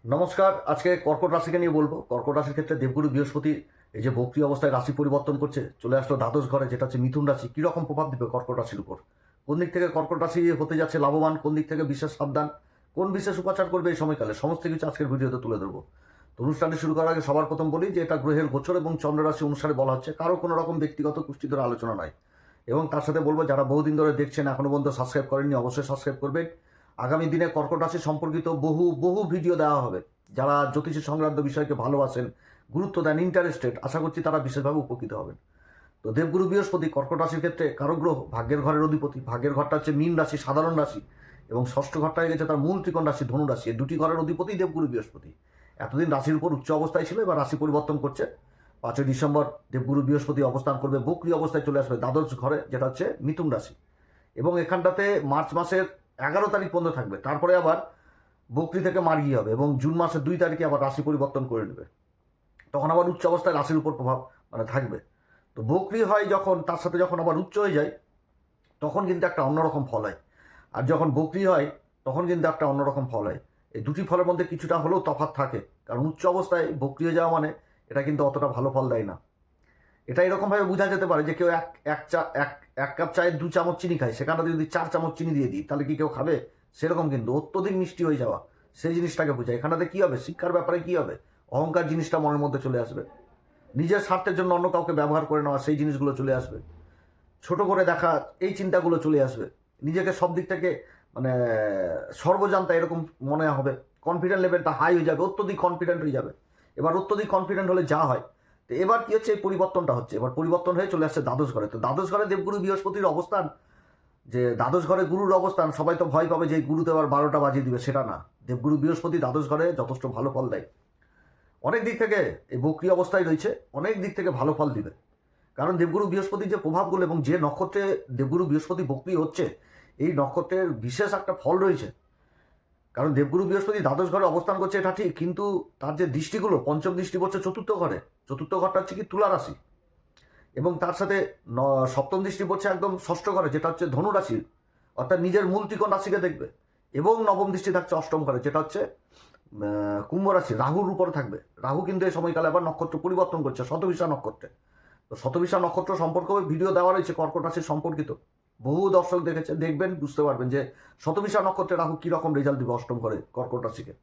নমস্কার। আজকে কর্কট রাশিকে নিয়ে বলবো। কর্কট রাশির ক্ষেত্রে দেবগুরু বৃহস্পতি এই যে বক্রী অবস্থায় রাশি পরিবর্তন করছে, চলে আসলো দ্বাদশ ঘরে, যেটা হচ্ছে মিথুন রাশি। কীরকম প্রভাব দিবে কর্কট রাশির উপর? কোন দিক থেকে কর্কট রাশি হতে যাচ্ছে লাভবান, কোন দিক থেকে বিশেষ সাবধান, কোন বিশেষ উপাচার করবে এই সময়কালে, সমস্ত কিছু আজকের ভিডিওতে তুলে ধরবো। তো অনুষ্ঠানটি শুরু করার আগে সবার প্রথম বলি যে এটা গ্রহের গোচর এবং চন্দ্র রাশি অনুসারে বলা হচ্ছে, কারো কোনো রকম ব্যক্তিগত কুষ্ঠিধর আলোচনা নয়। এবং তার সাথে বলবো, যারা বহুদিন ধরে দেখছেন এখনো পর্যন্ত সাবস্ক্রাইব করেননি, অবশ্যই সাবস্ক্রাইব করবেন। আগামী দিনে কর্কট রাশি সম্পর্কিত বহু বহু ভিডিও দেওয়া হবে। যারা জ্যোতিষী সংক্রান্ত বিষয়কে ভালোবাসেন, গুরুত্ব দেন, ইন্টারেস্টেড, আশা করছি তারা বিশেষভাবে উপকৃত হবেন। তো দেবগুরু বৃহস্পতি কর্কট রাশির ক্ষেত্রে কারো গ্রহ, ভাগ্যের ঘরের অধিপতি। ভাগ্যের ঘরটা হচ্ছে মীন রাশি, সাধারণ রাশি, এবং ষষ্ঠ ঘরটা হয়ে গেছে তার মূল ত্রিকোণ রাশি, ধনু রাশি। এই দুটি ঘরের অধিপতি দেবগুরু বৃহস্পতি। এতদিন রাশির উপর উচ্চ অবস্থায় ছিল, এবার রাশি পরিবর্তন করছে। 5ই ডিসেম্বর দেবগুরু বৃহস্পতি অবস্থান করবে, বক্রী অবস্থায় চলে আসবে দ্বাদশ ঘরে, যেটা হচ্ছে মিথুন রাশি। এবং এখানটাতে মার্চ মাসের 11 তারিখ পর্যন্ত থাকবে, তারপরে আবার বকরি থেকে মার্গি হবে, এবং জুন মাসের 2 তারিখে আবার রাশি পরিবর্তন করে নেবে। তখন আবার উচ্চ অবস্থায় রাশির উপর প্রভাব থাকবে। তো বকরি হয় যখন, তার সাথে যখন আবার উচ্চ হয়ে যায়, তখন কিন্তু একটা অন্যরকম ফল হয়। আর যখন বকরি হয় তখন কিন্তু একটা অন্যরকম ফল হয়। এই দুটি ফলের মধ্যে কিছুটা হলেও তফাৎ থাকে, কারণ উচ্চ অবস্থায় বকরি হয়ে যাওয়া মানে এটা কিন্তু অতটা ভালো ফল দেয় না। এটা এরকমভাবে বোঝা যেতে পারে যে কেউ এক কাপ চায়ে 2 চামচ চিনি খায়, সেখানটাতে যদি 4 চামচ চিনি দিয়ে দিই, তাহলে কি কেউ খাবে? সেরকম কিন্তু অত্যধিক মিষ্টি হয়ে যাওয়া, সেই জিনিসটাকে বোঝায়। এখানটাতে কী হবে? শিক্ষার ব্যাপারে কী হবে? অহংকার জিনিসটা মনের মধ্যে চলে আসবে, নিজের স্বার্থের জন্য অন্য কাউকে ব্যবহার করে নেওয়া, সেই জিনিসগুলো চলে আসবে, ছোট করে দেখা, এই চিন্তাগুলো চলে আসবে। নিজেকে সব দিক থেকে মানে সর্বজান্তা এরকম মনে হবে। কনফিডেন্ট লেভেলটা হাই হয়ে যাবে, অত্যধিক কনফিডেন্ট হয়ে যাবে। এবার অত্যধিক কনফিডেন্ট হলে যা হয়, তো এবার কি হচ্ছে, এই পরিবর্তনটা হচ্ছে। এবার পরিবর্তন হয়ে চলে আসছে দ্বাদশ ঘরে। তো দ্বাদশ ঘরে দেবগুরু বৃহস্পতির অবস্থান, যে দ্বাদশ ঘরে গুরুর অবস্থান, সবাই তো ভয় পাবে যে এই গুরুতে আবার 12টা বাজিয়ে দিবে, সেটা না। দেবগুরু বৃহস্পতি দ্বাদশ ঘরে যথেষ্ট ভালো ফল দেয়। অনেক দিক থেকে এই বক্রী অবস্থায় রয়েছে, অনেক দিক থেকে ভালো ফল দিবে। কারণ দেবগুরু বৃহস্পতির যে প্রভাবগুলো, এবং যে নক্ষত্রে দেবগুরু বৃহস্পতি বক্রী হচ্ছে, এই নক্ষত্রের বিশেষ একটা ফল রয়েছে। কারণ দেবগুরু বৃহস্পতি দ্বাদশ ঘরে অবস্থান করছে, এটা ঠিক, কিন্তু তার যে দৃষ্টিগুলো, পঞ্চম দৃষ্টি পড়ছে চতুর্থ ঘরে। চতুর্থ ঘরটা হচ্ছে কি তুলা রাশি, এবং তার সাথে সপ্তম দৃষ্টি পড়ছে একদম ষষ্ঠ ঘরে, যেটা হচ্ছে ধনু রাশি, অর্থাৎ নিজের মূল ত্রিকোণ রাশিকে দেখবে। এবং নবম দৃষ্টি থাকছে অষ্টম ঘরে, যেটা হচ্ছে কুম্ভ রাশি, রাহুর উপরে থাকবে। রাহু কিন্তু এই সময়কালে আবার নক্ষত্র পরিবর্তন করছে শতভিষা নক্ষত্রে। তো শতভিষা নক্ষত্র সম্পর্কেও ভিডিও দেওয়া রয়েছে কর্কট রাশির সম্পর্কিত। বহু দর্শক দেখেছে, দেখবেন, বুঝতে পারবেন যে শতভিষা নক্ষত্রে রাহু কীরকম রেজাল্ট দিবে অষ্টম ঘরে কর্কট রাশিকে।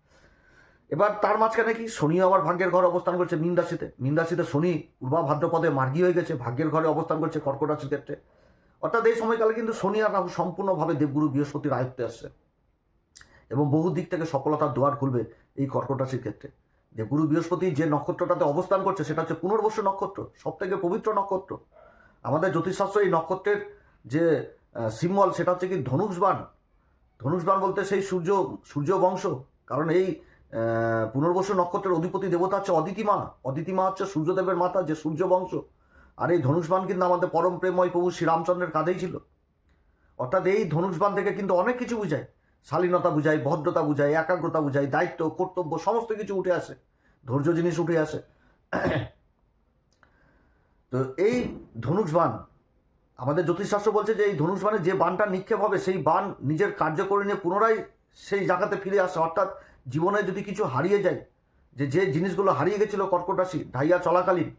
এবার তার মাঝখানে কি শনি আবার ভাগ্যের ঘরে অবস্থান করছে মীন রাশিতে। মীন রাশিতে শনি পূর্বা ভাদ্রপদে মার্গী হয়ে গেছে, ভাগ্যের ঘরে অবস্থান করছে কর্কট রাশির ক্ষেত্রে। অর্থাৎ এই সময়কালে কিন্তু শনি আর রাহু সম্পূর্ণভাবে দেবগুরু বৃহস্পতির আয়ত্তে আসছে, এবং বহু দিক থেকে সফলতার দুয়ার খুলবে এই কর্কট রাশির ক্ষেত্রে। দেবগুরু বৃহস্পতি যে নক্ষত্রটাতে অবস্থান করছে, সেটা হচ্ছে পুনর্বসু নক্ষত্র, সব থেকে পবিত্র নক্ষত্র। আমাদের জ্যোতিষশাস্ত্র এই নক্ষত্রের যে সিম্বল, সেটা হচ্ছে কি ধনুষবাণ। ধনুষবাণ বলতে সেই সূর্য বংশ। কারণ এই পুনর্বসু নক্ষত্রের অধিপতি দেবতা হচ্ছে অদিতিমা। অদিতিমা হচ্ছে সূর্যদেবের মাতা, যে সূর্য বংশ। আর এই ধনুষবাণ কিন্তু আমাদের পরম প্রেমময় প্রভু শ্রীরামচন্দ্রের কাঁধেই ছিল। অর্থাৎ এই ধনুষবাণ থেকে কিন্তু অনেক কিছু বুঝায়, শালীনতা বুঝায়, ভদ্রতা বুঝায়, একাগ্রতা বুঝায়, দায়িত্ব, কর্তব্য, সমস্ত কিছু উঠে আসে, ধৈর্য জিনিস উঠে আসে। তো এই ধনুষবাণ, আমাদের জ্যোতিষশাস্ত্র বলছে যে এই ধনুষবাণে যে বাণটা নিক্ষেপ হবে, সেই বাণ নিজের কার্যকরী নিয়ে পুনরায় সেই জায়গাতে ফিরে আসে। অর্থাৎ জীবনে যদি কিছু হারিয়ে যায়, যে জিনিসগুলো হারিয়ে গেছিল কর্কট রাশি ঢাইয়া চলাকালীন,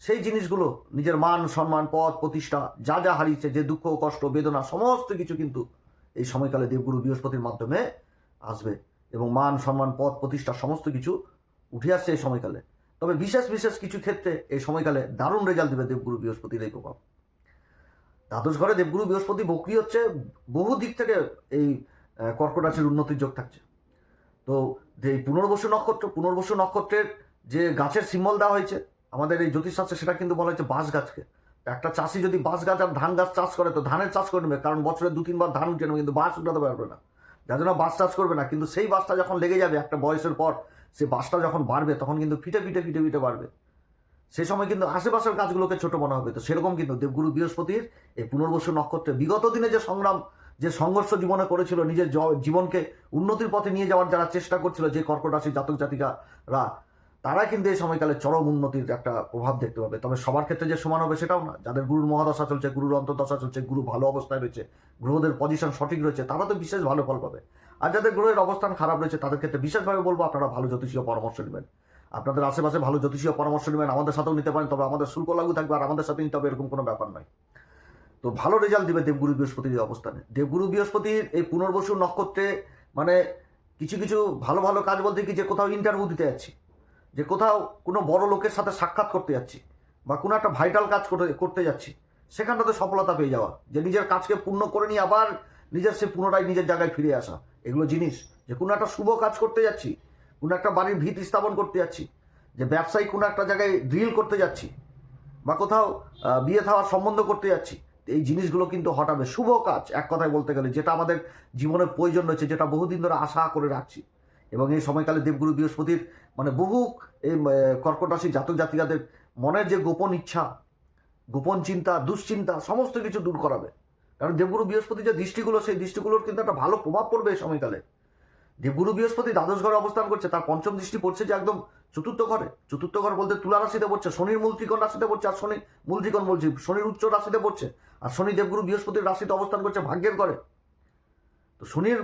সেই জিনিসগুলো, নিজের মান সম্মান, পদ প্রতিষ্ঠা, যা যা হারিয়েছে, যে দুঃখ কষ্ট বেদনা, সমস্ত কিছু কিন্তু এই সময়কালে দেবগুরু বৃহস্পতির মাধ্যমে আসবে, এবং মান সম্মান পদ প্রতিষ্ঠা সমস্ত কিছু উঠে আসছে এই সময়কালে। তবে বিশেষ বিশেষ কিছু ক্ষেত্রে এই সময়কালে দারুণ রেজাল্ট দেবে দেবগুরু বৃহস্পতির এই প্রভাব। দ্বাদশ ঘরে দেবগুরু বৃহস্পতি বক্রী হচ্ছে, বহু দিক থেকে এই কর্কট রাশির উন্নতির যোগ থাকছে। তো এই পুনর্বসু নক্ষত্রের যে গাছের সিম্বল দেওয়া হয়েছে আমাদের এই জ্যোতিষশাস্ত্রে, সেটা কিন্তু বলা হয়েছে বাঁশ গাছকে। একটা চাষি যদি বাঁশ গাছ আর ধান গাছ চাষ করে, তো ধানের চাষ করে নেবে, কারণ বছরে 2-3 বার ধান উঠে নেবে, কিন্তু বাঁশ উঠাতে পারবে না। যার জন্য বাঁশ চাষ করবে না। কিন্তু সেই বাঁশটা যখন লেগে যাবে একটা বয়সের পর, সেই বাঁশটা যখন বাড়বে, তখন কিন্তু ফিটে ফিটে ফিটে ফিটে বাড়বে। সেই সময় কিন্তু আশেপাশের গাছগুলোকে ছোট মনে হবে। তো সেরকম কিন্তু দেবগুরু বৃহস্পতির এই পুনর্বসু নক্ষত্রে বিগত দিনে যে সংগ্রাম, যে সংঘর্ষ জীবনে করেছিল, নিজের জীবনকে উন্নতির পথে নিয়ে যাওয়ার যারা চেষ্টা করছিল, যে কর্কট রাশির জাতক জাতিকারা, তারা কিন্তু এই সময়কালে চরম উন্নতির একটা প্রভাব দেখতে পাবে। তবে সবার ক্ষেত্রে যে সমান হবে সেটাও না। যাদের গুরুর মহাদশা চলছে, গুরুর অন্তর্দশা চলছে, গুরু ভালো অবস্থায় রয়েছে, গ্রহদের পজিশন সঠিক রয়েছে, তারা তো বিশেষ ভালো ফল পাবে। আর যাদের গ্রহের অবস্থান খারাপ রয়েছে তাদের ক্ষেত্রে বিশেষভাবে বলবো আপনারা ভালো জ্যোতিষীয় পরামর্শ নেবেন। আপনাদের আশেপাশে ভালো জ্যোতিষীয় পরামর্শ নেবেন, আমাদের সাথেও নিতে পারেন, তবে আমাদের শুল্ক লাগু থাকবে আর আমাদের সাথে নিতে হবে এরকম কোনো ব্যাপার নয়। তো ভালো রেজাল্ট দিবে দেবগুরু বৃহস্পতির অবস্থানে। দেবগুরু বৃহস্পতির এই পুনর্বসু নক্ষত্রে মানে কিছু কিছু ভালো ভালো কাজ বলতে কি, যে কোথাও ইন্টারভিউ দিতে যাচ্ছি, যে কোথাও কোনো বড় লোকের সাথে সাক্ষাৎ করতে যাচ্ছি, বা কোনো একটা ভাইটাল কাজ করতে যাচ্ছি, সেখানটাতে সফলতা পেয়ে যাওয়া, যে নিজের কাজকে পূর্ণ করে নিয়ে আবার নিজের সে পুনরায় নিজের জায়গায় ফিরে আসা, এগুলো জিনিস। যে কোনো একটা শুভ কাজ করতে যাচ্ছি, কোনো একটা বাড়ির ভিত স্থাপন করতে যাচ্ছি, যে ব্যবসায়ী কোনো একটা জায়গায় ড্রিল করতে যাচ্ছি, বা কোথাও বিয়ে থাওয়ার সম্বন্ধ করতে যাচ্ছি, এই জিনিসগুলো কিন্তু হঠাবে শুভ কাজ, এক কথায় বলতে গেলে যেটা আমাদের জীবনের প্রয়োজন রয়েছে, যেটা বহুদিন ধরে আশা করে রাখছি। এবং এই সময়কালে দেবগুরু বৃহস্পতির মানে বহু এই কর্কট রাশি জাতক জাতিকাদের মনের যে গোপন ইচ্ছা, গোপন চিন্তা, দুশ্চিন্তা সমস্ত কিছু দূর করাবে। কারণ দেবগুরু বৃহস্পতির যে দৃষ্টিগুলো, সেই দৃষ্টিগুলোর কিন্তু একটা ভালো প্রভাব পড়বে এই সময়কালে। দেবগুরু বৃহস্পতি দ্বাদশ ঘরে অবস্থান করছে, তার পঞ্চম দৃষ্টি পড়ছে যে একদম চতুর্থ ঘরে। চতুর্থ ঘর বলতে তুলা রাশিতে পড়ছে, শনির মূল ত্রিকোণ রাশিতে পড়ছে, আর শনি মূল ত্রিকোণ বলছি, শনির উচ্চ রাশিতে পড়ছে, আর শনি দেবগুরু বৃহস্পতির রাশিতে অবস্থান করছে ভাগ্যের ঘরে। তো শনির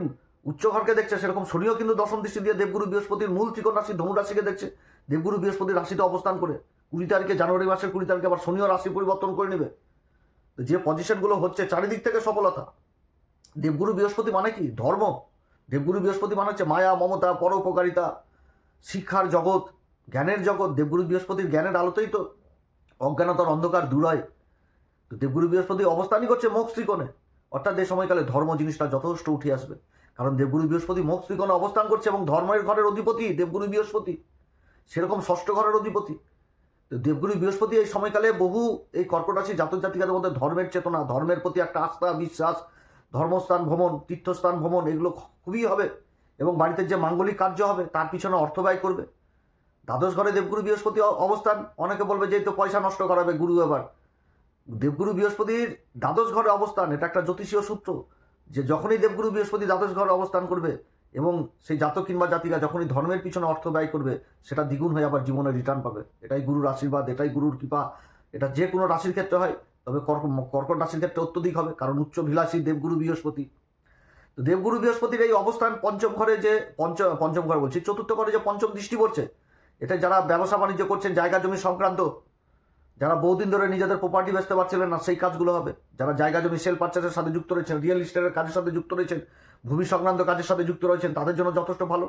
উচ্চ ঘরকে দেখছে, সেরকম শনিও কিন্তু দশম দৃষ্টি দিয়ে দেবগুরু বৃহস্পতির মূল ত্রিকোণ রাশি ধনু রাশিকে দেখছে। দেবগুরু বৃহস্পতির রাশিতে অবস্থান করে 20 তারিখে, জানুয়ারি মাসের 20 তারিখে আবার শনিও রাশি পরিবর্তন করে নেবে। তো যে পজিশনগুলো হচ্ছে চারিদিক থেকে সফলতা। দেবগুরু বৃহস্পতি মানে কি? ধর্ম। দেবগুরু বৃহস্পতি মানে হচ্ছে মায়া, মমতা, পরোপকারিতা, শিক্ষার জগৎ, জ্ঞানের জগৎ। দেবগুরু বৃহস্পতির জ্ঞানের আলোতেই তো অজ্ঞানতার অন্ধকার দূর হয়। তো দেবগুরু বৃহস্পতি অবস্থানই করছে মোক্ষ ত্রিকোণে, অর্থাৎ এই সময়কালে ধর্ম জিনিসটা যথেষ্ট উঠে আসবে। কারণ দেবগুরু বৃহস্পতি মোক্ষ ত্রিকোণে অবস্থান করছে এবং ধর্মের ঘরের অধিপতি দেবগুরু বৃহস্পতি, সেরকম ষষ্ঠ ঘরের অধিপতি। তো দেবগুরু বৃহস্পতি এই সময়কালে বহু এই কর্কট রাশি জাতক জাতিকাদের মধ্যে ধর্মের চেতনা, ধর্মের প্রতি একটা আস্থা, বিশ্বাস, ধর্মস্থান ভ্রমণ, তীর্থস্থান ভ্রমণ, এগুলো খুবই হবে। এবং বাড়িতে যে মাঙ্গলিক কার্য হবে তার পিছনে অর্থ ব্যয় করবে। দ্বাদশ ঘরে দেবগুরু বৃহস্পতি অবস্থান, অনেকে বলবে যে এই তো পয়সা নষ্ট করাবে গুরু। এবার দেবগুরু বৃহস্পতির দ্বাদশ ঘরে অবস্থান, এটা একটা জ্যোতিষীয় সূত্র, যে যখনই দেবগুরু বৃহস্পতি দ্বাদশ ঘরে অবস্থান করবে এবং সেই জাতক কিংবা জাতিকা যখনই ধর্মের পিছনে অর্থ ব্যয় করবে, সেটা দ্বিগুণ হয়ে আবার জীবনে রিটার্ন পাবে। এটাই গুরুর আশীর্বাদ, এটাই গুরুর কৃপা। এটা যে কোনো রাশির ক্ষেত্রে হয়, তবে কর্কট রাশির ক্ষেত্রে অত্যধিক হবে, কারণ উচ্চ ভিলাসী দেবগুরু বৃহস্পতি। তো দেবগুরু বৃহস্পতির এই অবস্থান পঞ্চম ঘরে, যে পঞ্চম ঘরে বলছি, চতুর্থ ঘরে যে পঞ্চম দৃষ্টি পড়ছে, এটা যারা ব্যবসা বাণিজ্য করছেন, জায়গা জমি সংক্রান্ত, যারা বহুদিন ধরে নিজেদের প্রপার্টি বেচতে পারছিলেন না, সেই কাজগুলো হবে। যারা জায়গা জমি সেল পারচেসের সাথে যুক্ত রয়েছেন, রিয়েল এস্টেটের কাজের সাথে যুক্ত রয়েছেন, ভূমি সংক্রান্ত কাজের সাথে যুক্ত রয়েছেন, তাদের জন্য যথেষ্ট ভালো।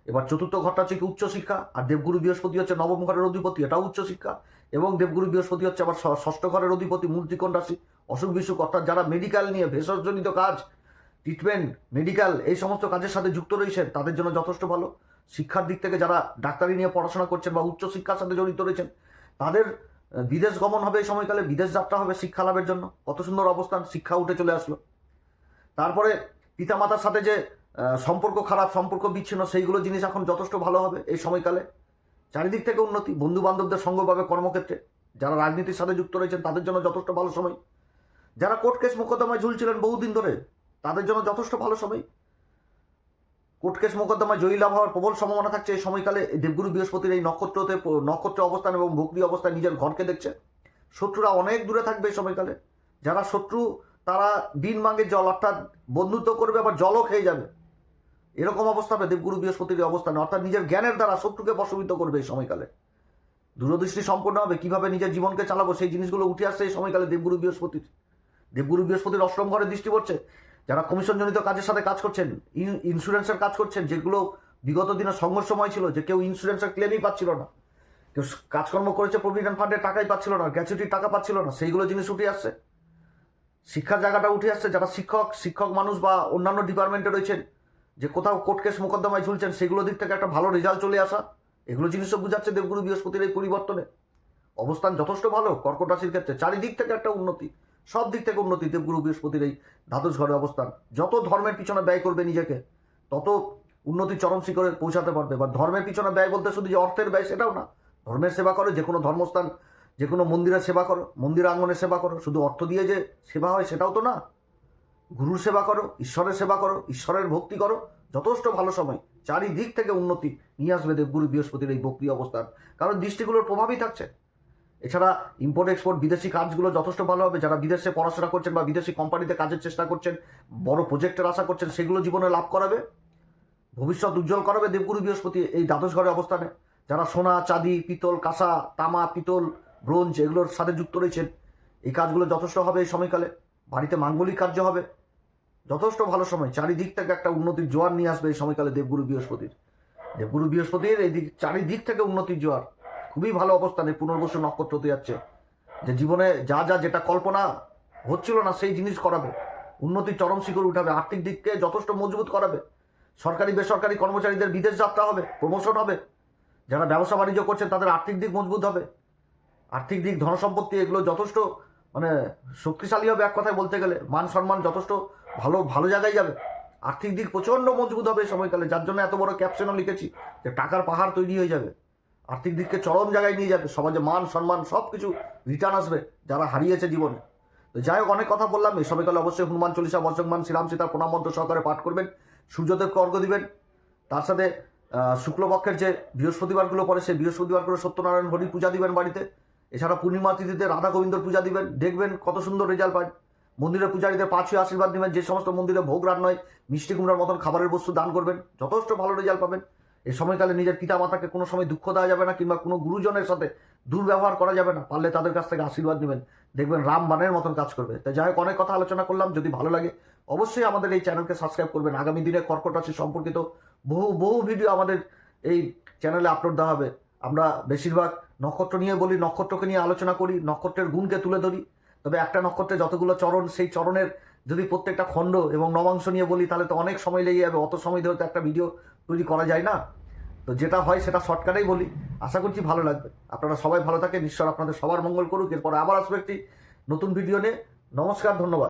এবার চতুর্থ ঘরটা হচ্ছে কি উচ্চশিক্ষা, আর দেবগুরু বৃহস্পতি হচ্ছে নবম ঘরের অধিপতি, এটাও উচ্চশিক্ষা। এবং দেবগুরু বৃহস্পতি হচ্ছে আবার ষষ্ঠ ঘরের অধিপতি, মূল ত্রিকোণ রাশি, অসুখ বিসুখ, অর্থাৎ যারা মেডিকেল নিয়ে ভেষজনিত কাজ, ট্রিটমেন্ট, মেডিকেল এই সমস্ত কাজের সাথে যুক্ত রয়েছেন, তাদের জন্য যথেষ্ট ভালো। শিক্ষার দিক থেকে যারা ডাক্তারি নিয়ে পড়াশোনা করছেন বা উচ্চশিক্ষার সাথে জড়িত রয়েছেন, তাদের বিদেশ গমন হবে এই সময়কালে, বিদেশ যাত্রা হবে শিক্ষা লাভের জন্য। কত সুন্দর অবস্থান, শিক্ষা উঠে চলে আসলো। তারপরে পিতামাতার সাথে যে সম্পর্ক খারাপ, সম্পর্ক বিচ্ছিন্ন, সেইগুলো জিনিস এখন যথেষ্ট ভালো হবে এই সময়কালে। চারিদিক থেকে উন্নতি, বন্ধু বান্ধবদের সঙ্গ পাবে কর্মক্ষেত্রে। যারা রাজনীতির সাথে যুক্ত রয়েছেন তাদের জন্য যথেষ্ট ভালো সময়। যারা কোর্ট কেস মোকদ্দমায় ঝুলছিলেন বহুদিন ধরে, তাদের জন্য যথেষ্ট ভালো সময়। কোর্ট কেস মোকদ্দমায় জয়ী লাভ হওয়ার প্রবল সম্ভাবনা থাকছে এই সময়কালে। দেবগুরু বৃহস্পতির এই নক্ষত্র অবস্থান এবং বক্রী অবস্থায় নিজের ঘরকে দেখছে। শত্রুরা অনেক দূরে থাকবে এই সময়কালে। যারা শত্রু, তারা বিন মাঙ্গের জল, অর্থাৎ বন্ধুত্ব করবে আবার জলও খেয়ে যাবে, এরকম অবস্থা হবে দেবগুরু বৃহস্পতির অবস্থানে। অর্থাৎ নিজের জ্ঞানের দ্বারা শত্রুকে বশীভূত করবে এই সময়কালে। দূরদৃষ্টি সম্পন্ন হবে, কিভাবে নিজের জীবনকে চালাবো সেই জিনিসগুলো উঠে আসছে এই সময়কালে দেবগুরু বৃহস্পতির। দেবগুরু বৃহস্পতির অষ্টম ঘরে দৃষ্টি পড়ছে। যারা কমিশনজনিত কাজের সাথে কাজ করছেন, ইন্স্যুরেন্সের কাজ করছেন, যেগুলো বিগত দিনে সংঘর্ষময় ছিল, যে কেউ ইন্স্যুরেন্সের ক্লেমই পাচ্ছিল না, কেউ কাজকর্ম করেছে প্রভিডেন্ট ফান্ডের টাকাই পাচ্ছিল না, গ্র্যাচুইটির টাকা পাচ্ছিল না, সেইগুলো জিনিস উঠে আসছে। শিক্ষার জায়গাটা উঠে আসছে। যারা শিক্ষক মানুষ বা অন্যান্য ডিপার্টমেন্টে রয়েছেন, যে কোথাও কোর্ট কেস মোকদ্দমায় ঝুলছেন, সেগুলো দিক থেকে একটা ভালো রেজাল্ট চলে আসা, এগুলো জিনিসও বুঝাচ্ছে দেবগুরু বৃহস্পতির এই পরিবর্তনে। অবস্থান যথেষ্ট ভালো কর্কট রাশির ক্ষেত্রে, চারিদিক থেকে একটা উন্নতি, সব দিক থেকে উন্নতি। দেবগুরু বৃহস্পতির এই দ্বাদশ ঘরে অবস্থান, যত ধর্মের পিছনে ব্যয় করবে নিজেকে, তত উন্নতি চরম শিখরে পৌঁছাতে পারবে। বা ধর্মের পিছনে ব্যয় বলতে শুধু যে অর্থের ব্যয় সেটাও না, ধর্মের সেবা করো, যে কোনো ধর্মস্থান, যে কোনো মন্দিরের সেবা করো, মন্দির আঙ্গনের সেবা করো। শুধু অর্থ দিয়ে যে সেবা হয় সেটাও তো না, গুরুর সেবা করো, ঈশ্বরের সেবা করো, ঈশ্বরের ভক্তি করো, যথেষ্ট ভালো সময়। চারিদিক থেকে উন্নতি নিয়ে আসবে দেবগুরু বৃহস্পতির এই বক্রী অবস্থান, কারণ দৃষ্টিগুলোর প্রভাবই থাকছে। এছাড়া ইম্পোর্ট এক্সপোর্ট, বিদেশি কাজগুলো যথেষ্ট ভালো হবে। যারা বিদেশে পড়াশোনা করছেন বা বিদেশি কোম্পানিতে কাজের চেষ্টা করছেন, বড় প্রজেক্টের আশা করছেন, সেগুলো জীবনে লাভ করাবে। ভবিষ্যৎ উজ্জ্বল করাবে দেবগুরু বৃহস্পতি এই দ্বাদশ ঘরে অবস্থানে। যারা সোনা, চাঁদি, পিতল, কাঁসা, তামা, পিতল, ব্রোঞ্জ এগুলোর সাথে যুক্ত রয়েছেন, এই কাজগুলো যথেষ্ট হবে এই সময়কালে। বাড়িতে মাঙ্গলিক কার্য হবে, যথেষ্ট ভালো সময়। চারিদিক থেকে একটা উন্নতির জোয়ার নিয়ে আসবে এই সময়কালে দেবগুরু বৃহস্পতির। দেবগুরু বৃহস্পতির এই দিক চারিদিক থেকে উন্নতির জোয়ার, খুবই ভালো অবস্থানে পুনর্বসু নক্ষত্র হতে যাচ্ছে। যে জীবনে যা যা যেটা কল্পনা হচ্ছিল না সেই জিনিস করাবে, উন্নতির চরম শিখর উঠাবে, আর্থিক দিককে যথেষ্ট মজবুত করাবে। সরকারি বেসরকারি কর্মচারীদের বিদেশ যাত্রা হবে, প্রমোশন হবে। যারা ব্যবসা বাণিজ্য করছেন তাদের আর্থিক দিক মজবুত হবে, আর্থিক দিক ধনসম্পত্তি এগুলো যথেষ্ট মানে শক্তিশালী হবে। এক কথায় বলতে গেলে মান সম্মান যথেষ্ট ভালো ভালো জায়গায় যাবে। আর্থিক দিক প্রচণ্ড মজবুত হবে এই সময়কালে, যার জন্য এত বড় ক্যাপশনও লিখেছি যে টাকার পাহাড় তৈরি হয়ে যাবে। আর্থিক দিককে চরম জায়গায় নিয়ে যাবে, সমাজে মান সম্মান সব কিছু রিটার্ন আসবে যারা হারিয়েছে জীবনে। তো যাই হোক, অনেক কথা বললাম। এই সময়কালে অবশ্যই হনুমান চল্লিশা, বজ্রংবাণ, শ্রীরাম সীতার প্রণাম মন্ত্র সহকারে পাঠ করবেন, সূর্যদেবকে অর্ঘ্য দিবেন। তার সাথে শুক্লপক্ষের যে বৃহস্পতিবারগুলো পড়ে সেই বৃহস্পতিবারগুলো সত্যনারায়ণ হরির পূজা দিবেন বাড়িতে। এছাড়া পূর্ণিমা তিথিতে রাধা গোবিন্দর পূজা দিবেন, দেখবেন কত সুন্দর রেজাল্ট পান। মন্দিরের পূজারীদের পাঁচই আশীর্বাদ দিবেন। যে সমস্ত মন্দিরে ভোগ রান নয়, মিষ্টি কুমড়ার মতন খাবারের বস্তু দান করবেন, যথেষ্ট ভালো রেজাল্ট পাবেন। এই সময়কালে নিজের পিতা মাতাকে কোনো সময় দুঃখ দেওয়া যাবে না, কিংবা কোনো গুরুজনের সাথে দুর্ব্যবহার করা যাবে না। পারলে তাদের কাছ থেকে আশীর্বাদ নেবেন, দেখবেন রাম বানের মতন কাজ করবে। তাই যাই হোক, অনেক কথা আলোচনা করলাম। যদি ভালো লাগে অবশ্যই আমাদের এই চ্যানেলকে সাবস্ক্রাইব করবেন। আগামী দিনে কর্কট রাশি সম্পর্কিত বহু বহু ভিডিও আমাদের এই চ্যানেলে আপলোড দেওয়া হবে। আমরা বেশিরভাগ নক্ষত্র নিয়ে বলি, নক্ষত্রকে নিয়ে আলোচনা করি, নক্ষত্রের গুণকে তুলে ধরি। তবে একটা নক্ষত্রে যতগুলো চরণ, সেই চরণের যদি প্রত্যেকটা খণ্ড এবং নবাংশ নিয়ে বলি তাহলে তো অনেক সময় লেগে যাবে। অত সময় ধরে তো একটা ভিডিও তৈরি করা যায় না। তো যেটা হয় সেটা শর্টকাটেই বলি। আশা করছি ভালো লাগবে। আপনারা সবাই ভালো থাকেন, ঈশ্বর আপনাদের সবার মঙ্গল করুক। এরপর আবার আসবে একটি নতুন ভিডিও নিয়ে। নমস্কার, ধন্যবাদ।